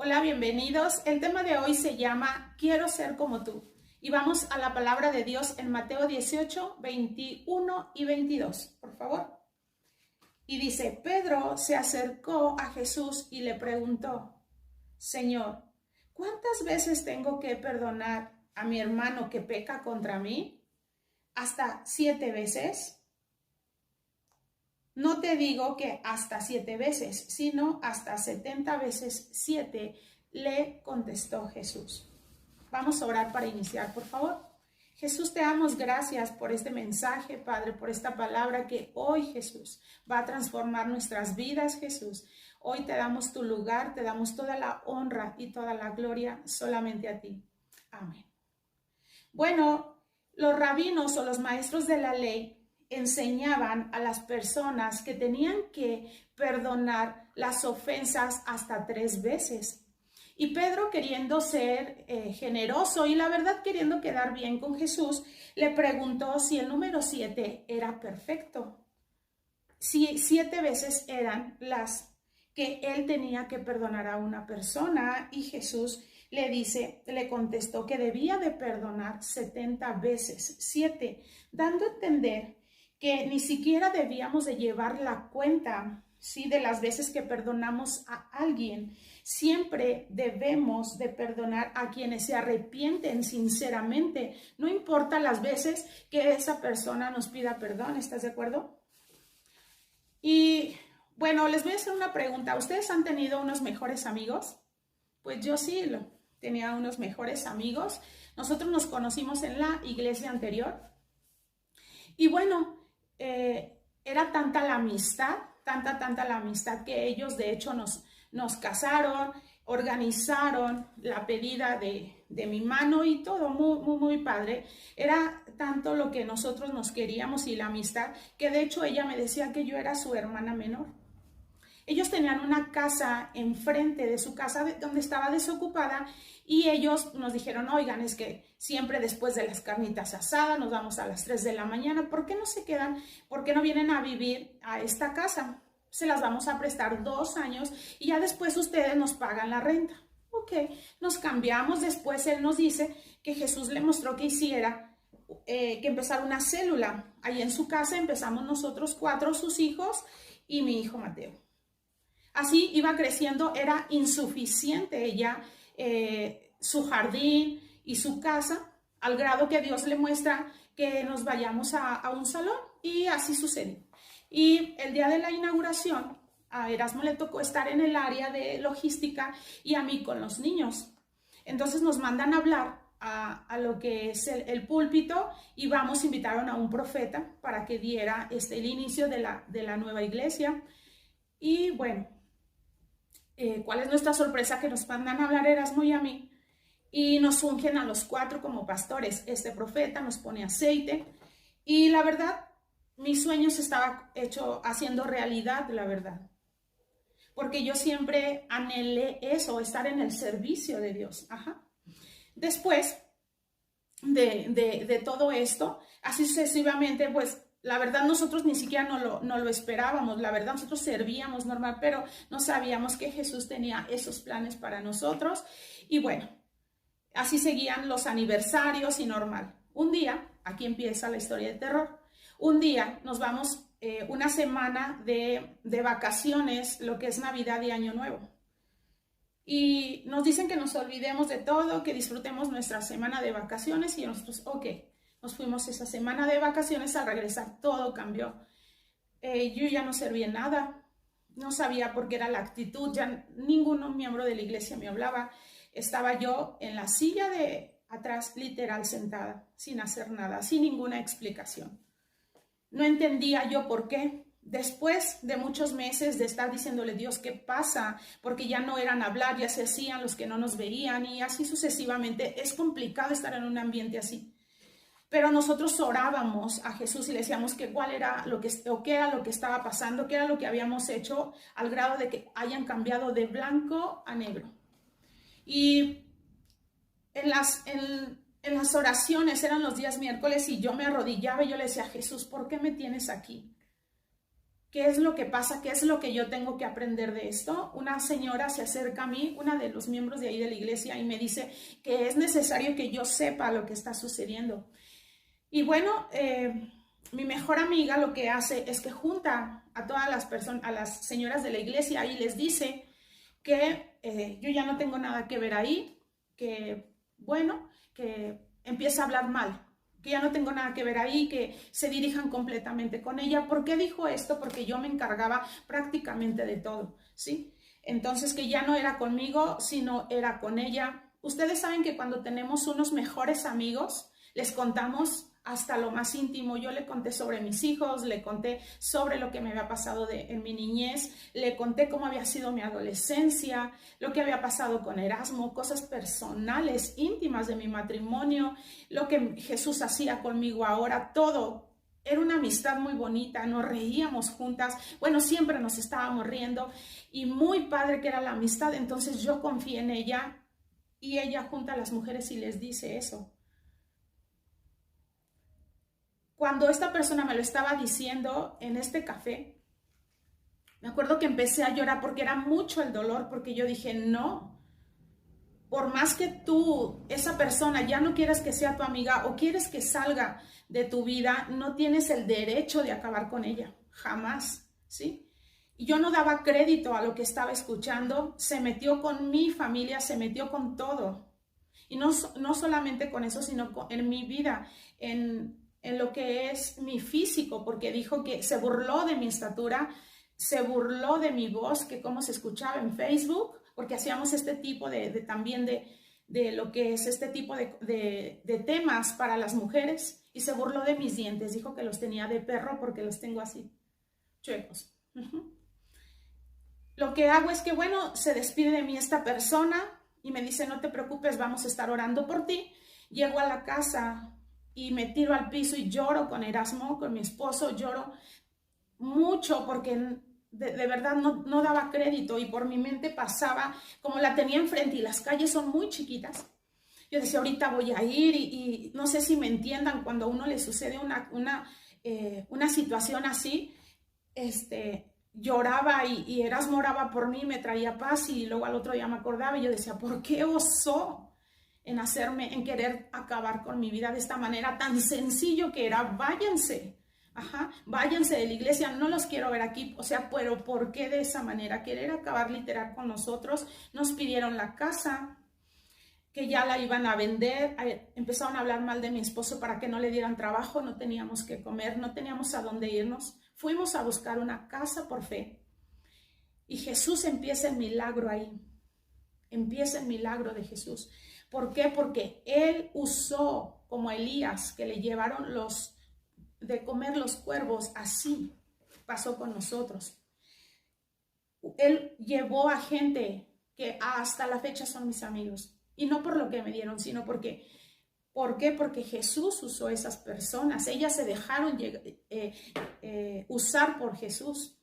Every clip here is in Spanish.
Hola, bienvenidos. El tema de hoy se llama Quiero ser como tú. Y vamos a la palabra de Dios en Mateo 18, 21 y 22, por favor. Y dice, Pedro se acercó a Jesús y le preguntó, Señor, ¿cuántas veces tengo que perdonar a mi hermano que peca contra mí? ¿Hasta 7 veces? No te digo que hasta 7 veces, sino hasta 70 veces 7, le contestó Jesús. Vamos a orar para iniciar, por favor. Jesús, te damos gracias por este mensaje, Padre, por esta palabra que hoy, Jesús, va a transformar nuestras vidas, Jesús. Hoy te damos tu lugar, te damos toda la honra y toda la gloria solamente a ti. Amén. Bueno, los rabinos o los maestros de la ley enseñaban a las personas que tenían que perdonar las ofensas hasta 3 veces. Y Pedro, queriendo ser generoso y la verdad queriendo quedar bien con Jesús, le preguntó si el número 7 era perfecto. Si 7 veces eran las que él tenía que perdonar a una persona, y Jesús le contestó que debía de perdonar 70 veces 7, dando a entender que ni siquiera debíamos de llevar la cuenta, ¿sí?, de las veces que perdonamos a alguien. Siempre debemos de perdonar a quienes se arrepienten sinceramente, no importa las veces que esa persona nos pida perdón. ¿Estás de acuerdo? Y bueno, les voy a hacer una pregunta. ¿Ustedes han tenido unos mejores amigos? Pues yo sí, tenía unos mejores amigos. Nosotros nos conocimos en la iglesia anterior. Y bueno, era tanta la amistad, tanta la amistad que ellos de hecho nos casaron, organizaron la pedida de mi mano y todo muy padre. Era tanto lo que nosotros nos queríamos y la amistad, que de hecho ella me decía que yo era su hermana menor. Ellos tenían una casa enfrente de su casa donde estaba desocupada, y ellos nos dijeron, oigan, es que siempre después de las carnitas asadas nos vamos a las 3 de la mañana, ¿por qué no se quedan? ¿Por qué no vienen a vivir a esta casa? Se las vamos a prestar 2 años y ya después ustedes nos pagan la renta. Ok, nos cambiamos. Después él nos dice que Jesús le mostró que hiciera, que empezara una célula. Ahí en su casa empezamos nosotros 4, sus hijos y mi hijo Mateo. Así iba creciendo, era insuficiente ella, su jardín y su casa, al grado que Dios le muestra que nos vayamos a un salón, y así sucedió. Y el día de la inauguración, a Erasmo le tocó estar en el área de logística y a mí con los niños. Entonces nos mandan a hablar a lo que es el púlpito, y invitaron a un profeta para que diera el inicio de la nueva iglesia. Y bueno, ¿cuál es nuestra sorpresa? Que nos mandan a hablar Erasmo y a mí, y nos ungen a los 4 como pastores. Este profeta nos pone aceite, y la verdad, mi sueño se estaba haciendo realidad, la verdad. Porque yo siempre anhelé eso, estar en el servicio de Dios. Ajá. Después de todo esto, así sucesivamente, pues la verdad nosotros ni siquiera no lo esperábamos. La verdad nosotros servíamos normal, pero no sabíamos que Jesús tenía esos planes para nosotros. Y bueno, así seguían los aniversarios y normal. Un día, aquí empieza la historia de terror. Un día nos vamos una semana de vacaciones, lo que es Navidad y Año Nuevo. Y nos dicen que nos olvidemos de todo, que disfrutemos nuestra semana de vacaciones, y nosotros, ok, nos fuimos esa semana de vacaciones. Al regresar todo cambió. Yo ya no servía en nada, no sabía por qué era la actitud, ya ningún miembro de la iglesia me hablaba. Estaba yo en la silla de atrás, literal sentada, sin hacer nada, sin ninguna explicación. No entendía yo por qué. Después de muchos meses de estar diciéndole, Dios, ¿qué pasa? Porque ya no eran hablar, ya se hacían los que no nos veían, y así sucesivamente. Es complicado estar en un ambiente así. Pero nosotros orábamos a Jesús y le decíamos que qué era lo que estaba pasando, qué era lo que habíamos hecho, al grado de que hayan cambiado de blanco a negro. Y en las oraciones, eran los días miércoles, y yo me arrodillaba y yo le decía, Jesús, ¿por qué me tienes aquí? ¿Qué es lo que pasa? ¿Qué es lo que yo tengo que aprender de esto? Una señora se acerca a mí, una de los miembros de ahí de la iglesia, y me dice que es necesario que yo sepa lo que está sucediendo. Y bueno, mi mejor amiga lo que hace es que junta a todas las personas, a las señoras de la iglesia, y les dice que yo ya no tengo nada que ver ahí, que bueno, que empieza a hablar mal, que ya no tengo nada que ver ahí, que se dirijan completamente con ella. ¿Por qué dijo esto? Porque yo me encargaba prácticamente de todo, ¿sí? Entonces, que ya no era conmigo, sino era con ella. Ustedes saben que cuando tenemos unos mejores amigos, les contamos hasta lo más íntimo. Yo le conté sobre mis hijos, le conté sobre lo que me había pasado en mi niñez, le conté cómo había sido mi adolescencia, lo que había pasado con Erasmo, cosas personales, íntimas de mi matrimonio, lo que Jesús hacía conmigo ahora, todo. Era una amistad muy bonita, nos reíamos juntas, bueno, siempre nos estábamos riendo y muy padre que era la amistad. Entonces yo confié en ella y ella junta a las mujeres y les dice eso. Cuando esta persona me lo estaba diciendo en este café, me acuerdo que empecé a llorar porque era mucho el dolor, porque yo dije, no, por más que tú, esa persona, ya no quieras que sea tu amiga o quieres que salga de tu vida, no tienes el derecho de acabar con ella, jamás, ¿sí? Y yo no daba crédito a lo que estaba escuchando, se metió con mi familia, se metió con todo. Y no solamente con eso, sino en mi vida, en lo que es mi físico, porque dijo que se burló de mi estatura, se burló de mi voz, que cómo se escuchaba en Facebook, porque hacíamos este tipo también de lo que es este tipo de temas para las mujeres, y se burló de mis dientes, dijo que los tenía de perro porque los tengo así, chuecos. Lo que hago es que, bueno, se despide de mí esta persona y me dice, no te preocupes, vamos a estar orando por ti. Llego a la casa y me tiro al piso y lloro con Erasmo, con mi esposo, lloro mucho porque de verdad no daba crédito y por mi mente pasaba, como la tenía enfrente y las calles son muy chiquitas, yo decía, ahorita voy a ir y no sé si me entiendan cuando a uno le sucede una situación así, lloraba y Erasmo oraba por mí, me traía paz y luego al otro día me acordaba y yo decía, ¿por qué osó en querer acabar con mi vida de esta manera tan sencillo que era? Váyanse, váyanse de la iglesia, no los quiero ver aquí, o sea, pero ¿por qué de esa manera? Querer acabar literal con nosotros. Nos pidieron la casa, que ya la iban a vender, empezaron a hablar mal de mi esposo para que no le dieran trabajo, no teníamos que comer, no teníamos a dónde irnos. Fuimos a buscar una casa por fe. Y Jesús empieza el milagro ahí. Empieza el milagro de Jesús. ¿Por qué? Porque Él usó como Elías, que le llevaron de comer los cuervos. Así pasó con nosotros. Él llevó a gente que hasta la fecha son mis amigos. Y no por lo que me dieron, sino porque... ¿Por qué? Porque Jesús usó esas personas. Ellas se dejaron usar por Jesús.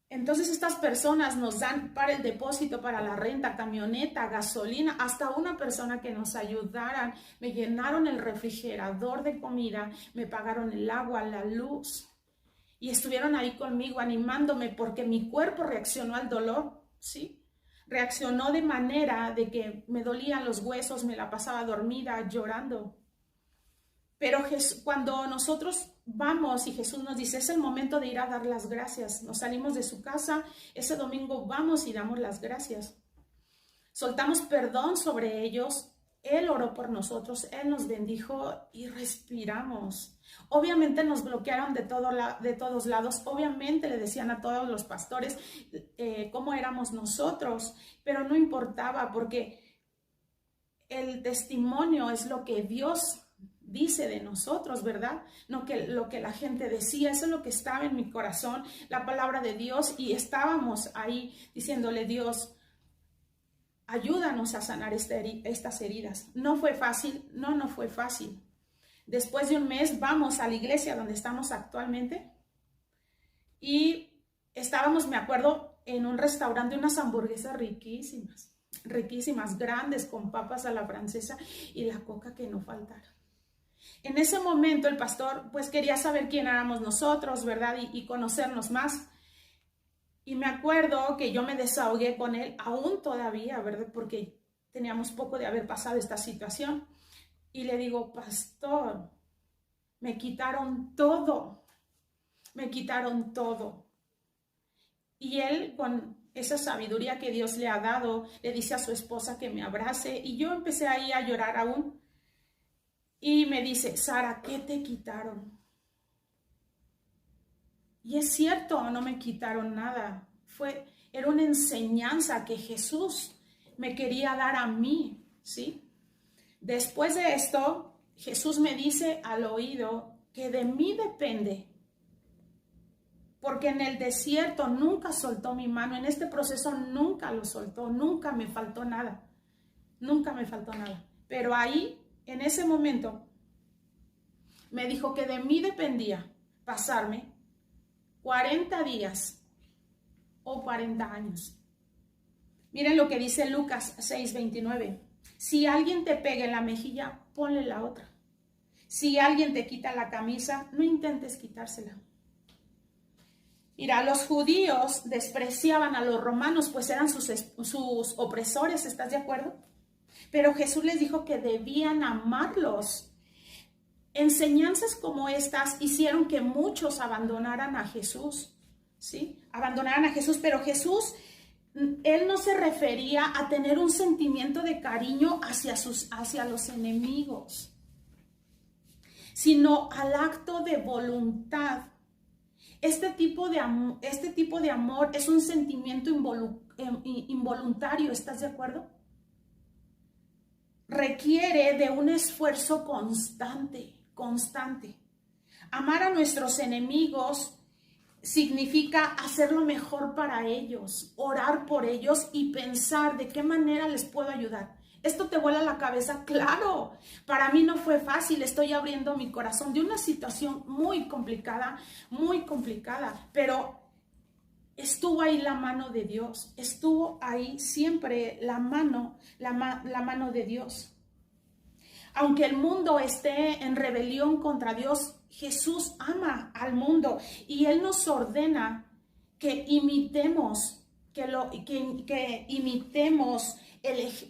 Entonces estas personas nos dan para el depósito, para la renta, camioneta, gasolina, hasta una persona que nos ayudaran. Me llenaron el refrigerador de comida, me pagaron el agua, la luz. Y estuvieron ahí conmigo animándome porque mi cuerpo reaccionó al dolor, ¿sí? Reaccionó de manera de que me dolían los huesos, me la pasaba dormida, llorando. Pero cuando nosotros vamos y Jesús nos dice, es el momento de ir a dar las gracias. Nos salimos de su casa, ese domingo vamos y damos las gracias. Soltamos perdón sobre ellos. Él oró por nosotros, Él nos bendijo y respiramos. Obviamente nos bloquearon de todos lados, obviamente le decían a todos los pastores cómo éramos nosotros, pero no importaba porque el testimonio es lo que Dios dice de nosotros, ¿verdad? No que lo que la gente decía, eso es lo que estaba en mi corazón, la palabra de Dios, y estábamos ahí diciéndole, Dios, ayúdanos a sanar estas heridas. No fue fácil, no fue fácil. Después de un mes vamos a la iglesia donde estamos actualmente y estábamos, me acuerdo, en un restaurante, unas hamburguesas riquísimas, grandes, con papas a la francesa y la coca que no faltara. En ese momento el pastor pues quería saber quién éramos nosotros, ¿verdad? Y conocernos más. Y me acuerdo que yo me desahogué con él, aún todavía, ¿verdad? Porque teníamos poco de haber pasado esta situación. Y le digo, pastor, me quitaron todo, me quitaron todo. Y él, con esa sabiduría que Dios le ha dado, le dice a su esposa que me abrace. Y yo empecé ahí a llorar aún. Y me dice, Sara, ¿qué te quitaron? Y es cierto, no me quitaron nada. Era una enseñanza que Jesús me quería dar a mí, ¿sí? Después de esto, Jesús me dice al oído que de mí depende. Porque en el desierto nunca soltó mi mano, en este proceso nunca lo soltó, nunca me faltó nada. Nunca me faltó nada. Pero ahí, en ese momento, me dijo que de mí dependía pasarme 40 días o 40 años. Miren lo que dice Lucas 6:29. Si alguien te pega en la mejilla, ponle la otra. Si alguien te quita la camisa, no intentes quitársela. Mira, los judíos despreciaban a los romanos, pues eran sus opresores, ¿estás de acuerdo? Pero Jesús les dijo que debían amarlos. Enseñanzas como estas hicieron que muchos abandonaran a Jesús, ¿sí? Abandonaran a Jesús, pero Jesús, él no se refería a tener un sentimiento de cariño hacia los enemigos, sino al acto de voluntad. Este tipo de amor es un sentimiento involuntario, ¿estás de acuerdo? Requiere de un esfuerzo constante. Amar a nuestros enemigos significa hacer lo mejor para ellos, orar por ellos y pensar de qué manera les puedo ayudar. ¿Esto te vuela la cabeza? Claro, para mí no fue fácil, estoy abriendo mi corazón de una situación muy complicada, pero estuvo ahí la mano de Dios, estuvo ahí siempre la mano de Dios. Aunque el mundo esté en rebelión contra Dios, Jesús ama al mundo y Él nos ordena que imitemos,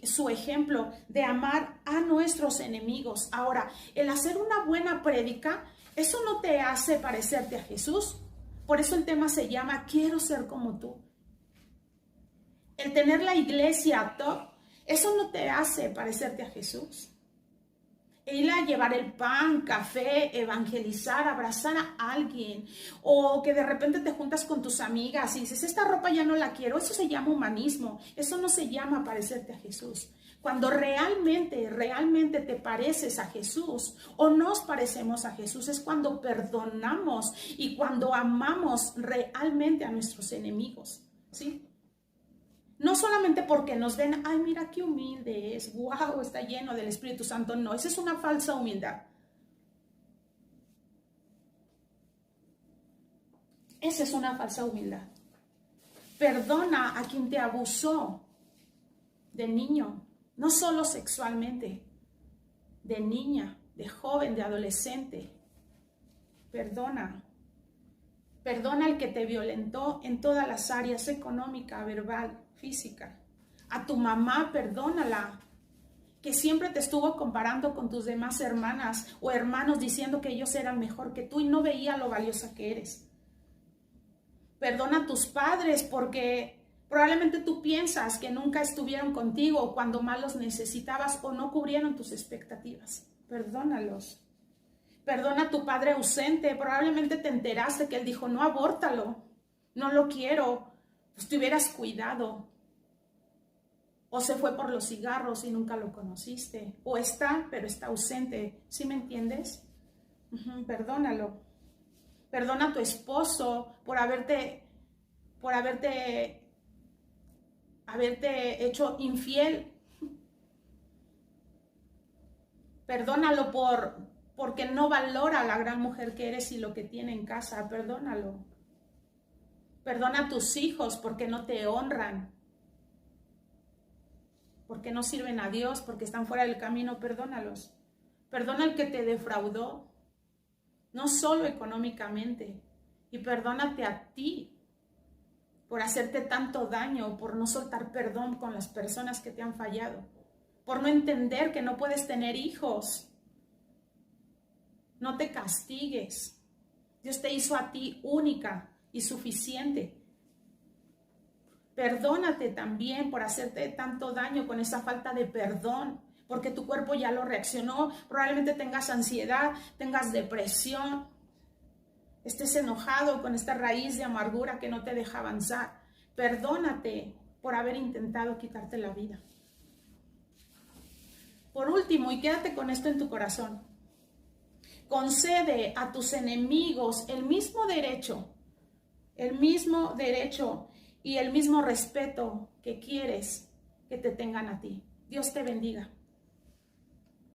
su ejemplo de amar a nuestros enemigos. Ahora, el hacer una buena prédica, eso no te hace parecerte a Jesús. Por eso el tema se llama Quiero ser como tú. El tener la iglesia top, eso no te hace parecerte a Jesús. Ir a llevar el pan, café, evangelizar, abrazar a alguien, o que de repente te juntas con tus amigas y dices, esta ropa ya no la quiero, eso se llama humanismo, eso no se llama parecerte a Jesús. Cuando realmente te pareces a Jesús o nos parecemos a Jesús es cuando perdonamos y cuando amamos realmente a nuestros enemigos, ¿sí? No solamente porque nos ven, ay, mira qué humilde es, wow, está lleno del Espíritu Santo. No, esa es una falsa humildad. Esa es una falsa humildad. Perdona a quien te abusó de niño, no solo sexualmente, de niña, de joven, de adolescente. Perdona. Perdona al que te violentó en todas las áreas, económica, verbal, física. A tu mamá, perdónala, que siempre te estuvo comparando con tus demás hermanas o hermanos diciendo que ellos eran mejor que tú y no veía lo valiosa que eres. Perdona a tus padres porque probablemente tú piensas que nunca estuvieron contigo cuando más los necesitabas o no cubrieron tus expectativas. Perdónalos. Perdona a tu padre ausente, probablemente te enteraste que él dijo, no, abórtalo, no lo quiero, pues te hubieras cuidado. O se fue por los cigarros y nunca lo conociste. O está, pero está ausente, ¿sí me entiendes? Perdónalo. Perdona a tu esposo por haberte hecho infiel. Perdónalo porque no valora a la gran mujer que eres y lo que tiene en casa. Perdónalo. Perdona a tus hijos porque no te honran, porque no sirven a Dios, porque están fuera del camino. Perdónalos. Perdona al que te defraudó, no solo económicamente. Y perdónate a ti por hacerte tanto daño, por no soltar perdón con las personas que te han fallado, por no entender que no puedes tener hijos. No te castigues. Dios te hizo a ti única y suficiente. Perdónate también por hacerte tanto daño con esa falta de perdón, porque tu cuerpo ya lo reaccionó. Probablemente tengas ansiedad, tengas depresión, estés enojado con esta raíz de amargura que no te deja avanzar. Perdónate por haber intentado quitarte la vida. Por último, y quédate con esto en tu corazón, concede a tus enemigos el mismo derecho y el mismo respeto que quieres que te tengan a ti. Dios te bendiga.